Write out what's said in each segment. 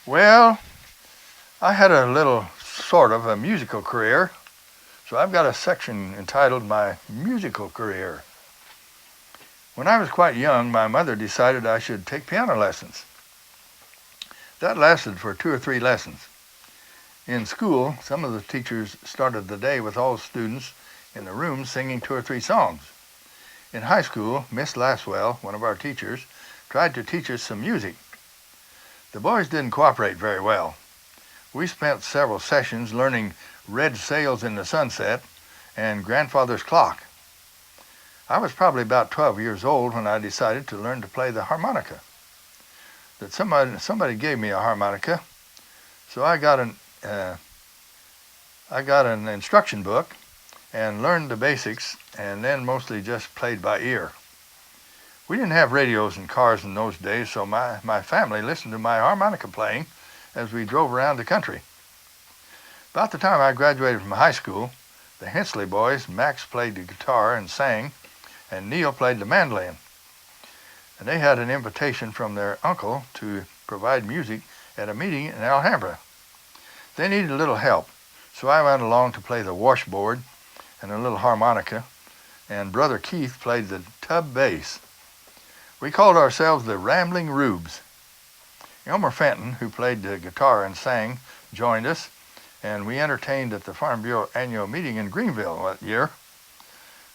Well, I had a little sort of a musical career, so I've got a section entitled My Musical Career. When I was quite young, my mother decided I should take piano lessons. That lasted for 2 or 3 lessons. In school, some of the teachers started the day with all students in the room singing 2 or 3 songs. In high school, Miss Laswell, one of our teachers, tried to teach us some music. The boys didn't cooperate very well. We spent several sessions learning Red Sails in the Sunset and Grandfather's Clock. I was probably about 12 years old when I decided to learn to play the harmonica. That somebody gave me a harmonica, so I got an instruction book and learned the basics, and then mostly just played by ear. We didn't have radios and cars in those days, so my family listened to my harmonica playing as we drove around the country. About the time I graduated from high school, the Hensley boys, Max played the guitar and sang, and Neil played the mandolin. And they had an invitation from their uncle to provide music at a meeting in Alhambra. They needed a little help, so I went along to play the washboard and a little harmonica, and Brother Keith played the tub bass. We called ourselves the Rambling Rubes. Elmer Fenton, who played the guitar and sang, joined us, and we entertained at the Farm Bureau annual meeting in Greenville that year.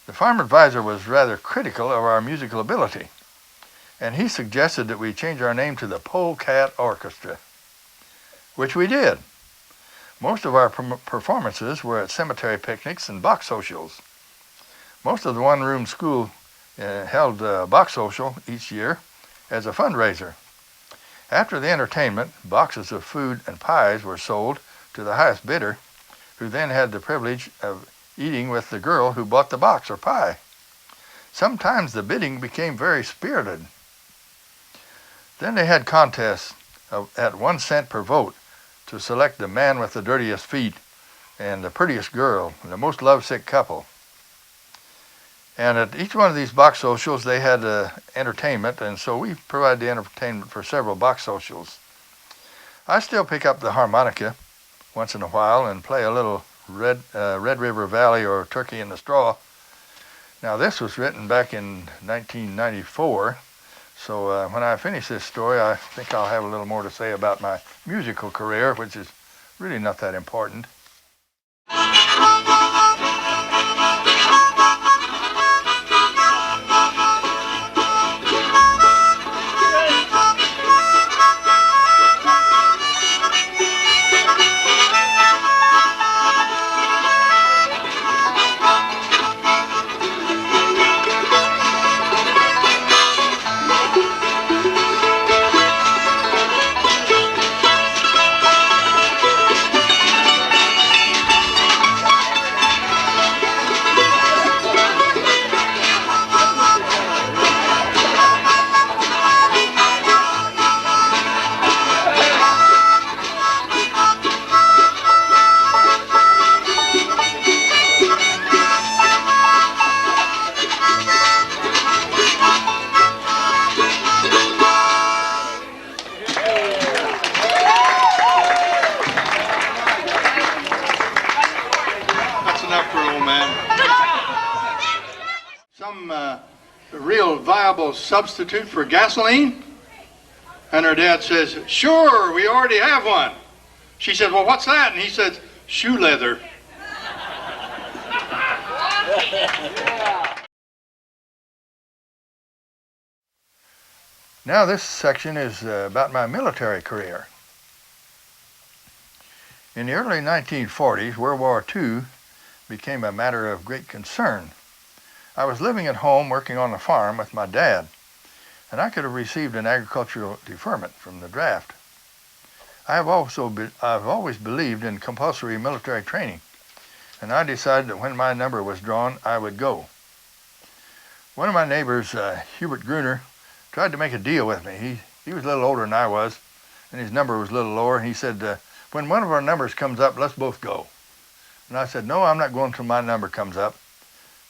The farm advisor was rather critical of our musical ability, and he suggested that we change our name to the Polecat Orchestra, which we did. Most of our performances were at cemetery picnics and box socials. Most of the one-room school held a box social each year as a fundraiser. After the entertainment, boxes of food and pies were sold to the highest bidder, who then had the privilege of eating with the girl who bought the box or pie. Sometimes the bidding became very spirited. Then they had contests at 1 cent per vote to select the man with the dirtiest feet and the prettiest girl and the most lovesick couple. And at each one of these box socials, they had entertainment, and so we provided the entertainment for several box socials. I still pick up the harmonica once in a while and play a little Red River Valley or Turkey in the Straw. Now, this was written back in 1994, so when I finish this story, I think I'll have a little more to say about my musical career, which is really not that important. Real viable substitute for gasoline? And her dad says, sure, we already have one. She said, well, what's that? And he says, shoe leather. Now this section is about my military career. In the early 1940s, World War II became a matter of great concern. I was living at home working on the farm with my dad, and I could have received an agricultural deferment from the draft. I've always believed in compulsory military training, and I decided that when my number was drawn, I would go. One of my neighbors, Hubert Gruner, tried to make a deal with me. He was a little older than I was, and his number was a little lower, and he said, when one of our numbers comes up, let's both go. And I said, no, I'm not going until my number comes up.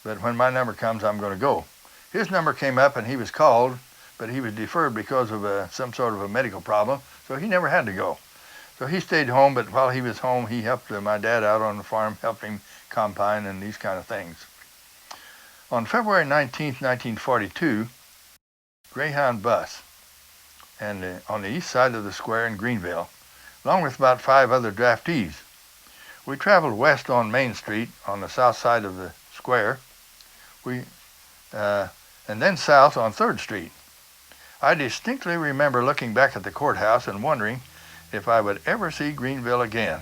But when my number comes, I'm going to go. His number came up and he was called, but he was deferred because of some sort of a medical problem, so he never had to go. So he stayed home, but while he was home, he helped my dad out on the farm, helped him combine and these kind of things. On February 19th, 1942, Greyhound bus and on the east side of the square in Greenville, along with about 5 other draftees. We traveled west on Main Street on the south side of the square, and then south on 3rd Street. I distinctly remember looking back at the courthouse and wondering if I would ever see Greenville again.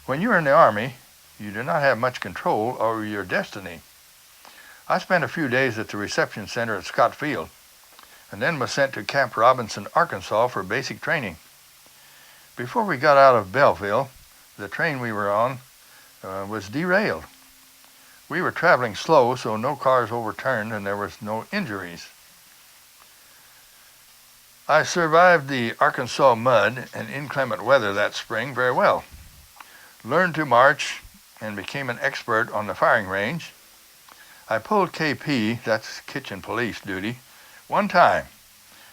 When you're in the Army, you do not have much control over your destiny. I spent a few days at the reception center at Scott Field, and then was sent to Camp Robinson, Arkansas for basic training. Before we got out of Belleville, the train we were on was derailed. We were traveling slow, so no cars overturned and there was no injuries. I survived the Arkansas mud and inclement weather that spring very well. Learned to march and became an expert on the firing range. I pulled KP, that's kitchen police duty, one time,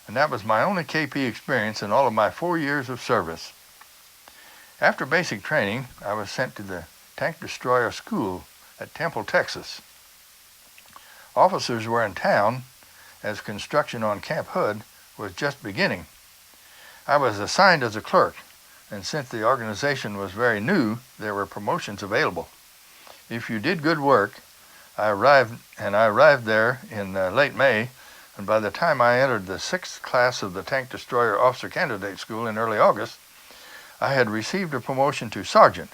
and that was my only KP experience in all of my 4 years of service. After basic training, I was sent to the Tank Destroyer School at Temple, Texas. Officers were in town as construction on Camp Hood was just beginning. I was assigned as a clerk, and since the organization was very new, there were promotions available. If you did good work, I arrived there in late May, and by the time I entered the 6th class of the Tank Destroyer Officer Candidate School in early August, I had received a promotion to sergeant.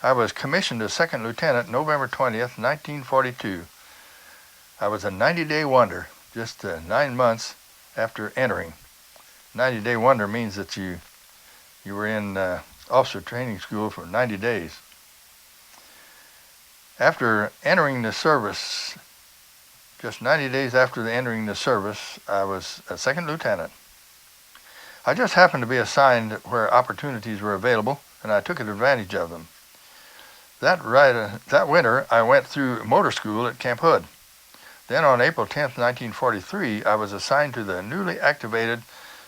I was commissioned as 2nd lieutenant November 20th, 1942. I was a 90-day wonder, just 9 months after entering. 90-day wonder means that you were in officer training school for 90 days. After entering the service, just 90 days after entering the service, I was a 2nd lieutenant. I just happened to be assigned where opportunities were available, and I took advantage of them. That winter, I went through motor school at Camp Hood. Then on April 10, 1943, I was assigned to the newly activated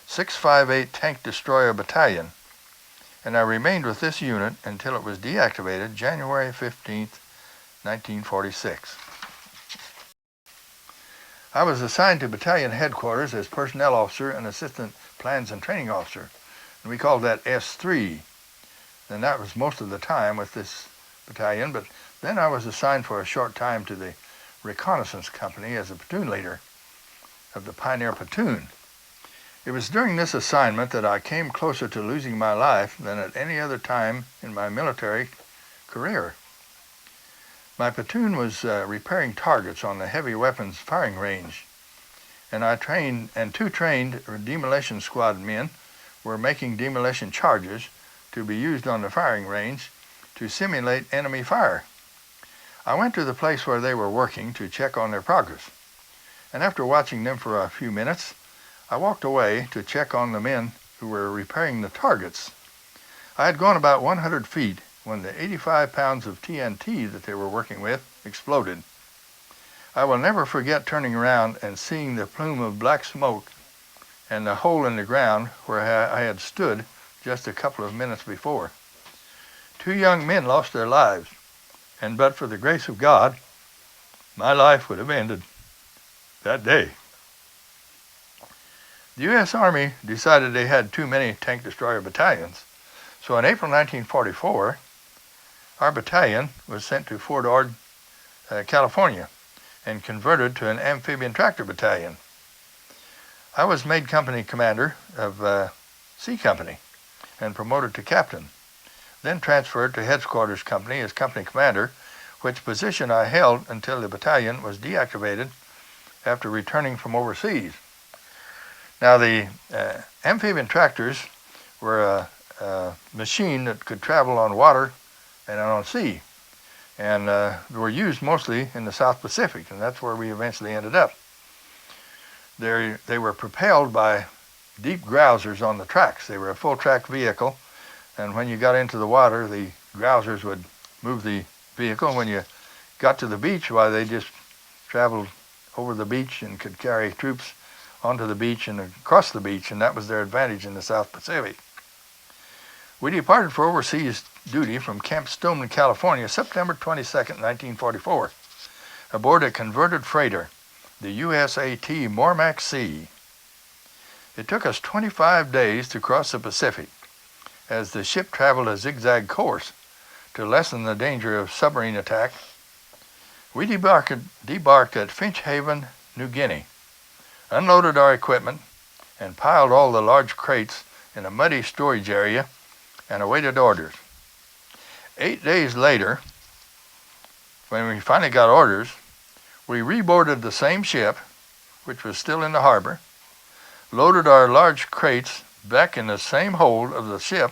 658 Tank Destroyer Battalion, and I remained with this unit until it was deactivated January 15, 1946. I was assigned to battalion headquarters as personnel officer and assistant plans and training officer, and we called that S3. And that was most of the time with this battalion, but then I was assigned for a short time to the reconnaissance company as a platoon leader of the Pioneer Platoon. It was during this assignment that I came closer to losing my life than at any other time in my military career. My platoon was repairing targets on the heavy weapons firing range, and 2 trained demolition squad men were making demolition charges to be used on the firing range to simulate enemy fire. I went to the place where they were working to check on their progress, and after watching them for a few minutes, I walked away to check on the men who were repairing the targets. I had gone about 100 feet when the 85 pounds of TNT that they were working with exploded. I will never forget turning around and seeing the plume of black smoke and the hole in the ground where I had stood just a couple of minutes before. 2 young men lost their lives, and but for the grace of God, my life would have ended that day. The U.S. Army decided they had too many tank destroyer battalions, so in April 1944, our battalion was sent to Fort Ord, California, and converted to an amphibian tractor battalion. I was made company commander of C Company and promoted to captain, then transferred to headquarters company as company commander, which position I held until the battalion was deactivated after returning from overseas. Now the amphibian tractors were a machine that could travel on water and on sea, and were used mostly in the South Pacific, and that's where we eventually ended up. They were propelled by deep grousers on the tracks. They were a full track vehicle, and when you got into the water, the grousers would move the vehicle, and when you got to the beach, why, they just traveled over the beach and could carry troops onto the beach and across the beach, and that was their advantage in the South Pacific. We departed for overseas duty from Camp Stoneman, California, September 22nd, 1944, aboard a converted freighter, the USAT Mormac Sea. It took us 25 days to cross the Pacific, as the ship traveled a zigzag course to lessen the danger of submarine attack. We debarked at Finch Haven, New Guinea, unloaded our equipment, and piled all the large crates in a muddy storage area and awaited orders. 8 days later, when we finally got orders, we reboarded the same ship, which was still in the harbor, loaded our large crates back in the same hold of the ship,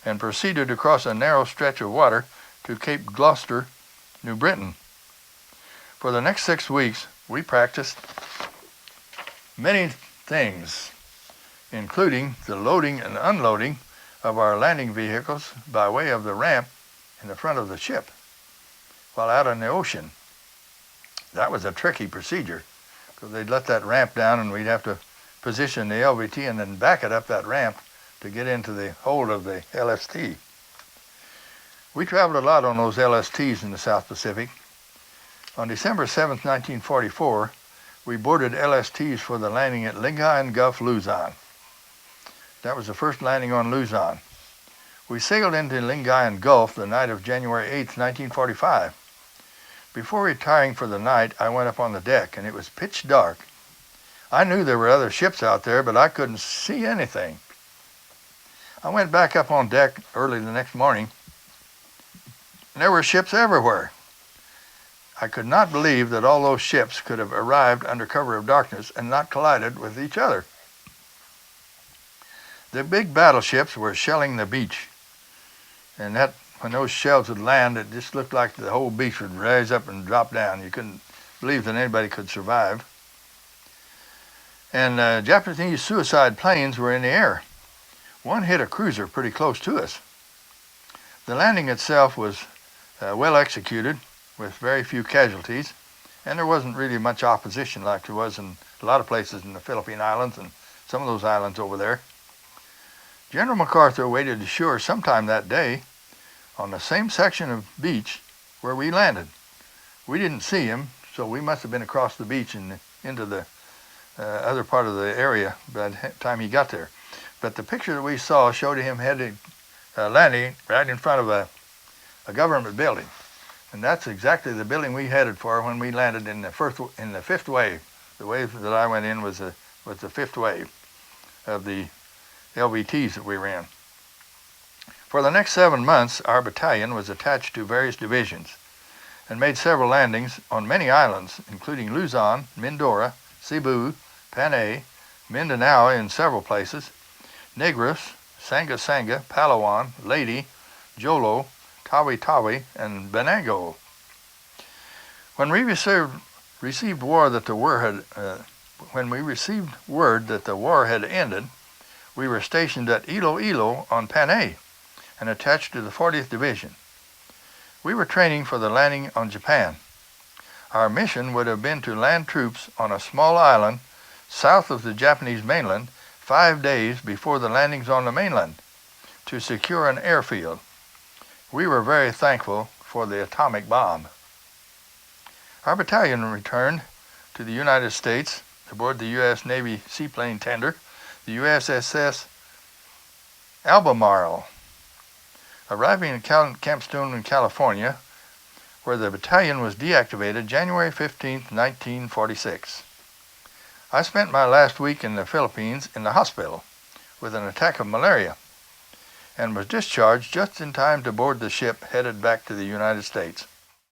and proceeded across a narrow stretch of water to Cape Gloucester, New Britain. For the next 6 weeks, we practiced many things, including the loading and unloading of our landing vehicles by way of the ramp in the front of the ship while out in the ocean. That was a tricky procedure, because they'd let that ramp down and we'd have to position the LVT and then back it up that ramp to get into the hold of the LST. We traveled a lot on those LSTs in the South Pacific. On December 7, 1944, we boarded LSTs for the landing at Lingayen Gulf, Luzon. That was the first landing on Luzon. We sailed into Lingayen Gulf the night of January 8, 1945. Before retiring for the night, I went up on the deck, and it was pitch dark. I knew there were other ships out there, but I couldn't see anything. I went back up on deck early the next morning, and there were ships everywhere. I could not believe that all those ships could have arrived under cover of darkness and not collided with each other. The big battleships were shelling the beach, and when those shells would land, it just looked like the whole beach would rise up and drop down. You couldn't believe that anybody could survive. And Japanese suicide planes were in the air. One hit a cruiser pretty close to us. The landing itself was well executed, with very few casualties, and there wasn't really much opposition like there was in a lot of places in the Philippine Islands and some of those islands over there. General MacArthur waited ashore sometime that day on the same section of beach where we landed. We didn't see him, so we must have been across the beach and into the other part of the area by the time he got there. But the picture that we saw showed him landing right in front of a government building. And that's exactly the building we headed for when we landed in the fifth wave. The wave that I went in was the fifth wave of the LVTs that we were in. For the next 7 months, our battalion was attached to various divisions and made several landings on many islands, including Luzon, Mindoro, Cebu, Panay, Mindanao in several places, Negros, Sanga, Palawan, Leyte, Jolo, Tawi-Tawi, and Banago. When we received word that the war had ended, we were stationed at Iloilo on Panay and attached to the 40th Division. We were training for the landing on Japan. Our mission would have been to land troops on a small island south of the Japanese mainland 5 days before the landings on the mainland to secure an airfield. We were very thankful for the atomic bomb. Our battalion returned to the United States aboard the U.S. Navy seaplane tender, the USS Albemarle, arriving in Camp Stoneman, California, where the battalion was deactivated January 15, 1946. I spent my last week in the Philippines in the hospital with an attack of malaria and was discharged just in time to board the ship headed back to the United States.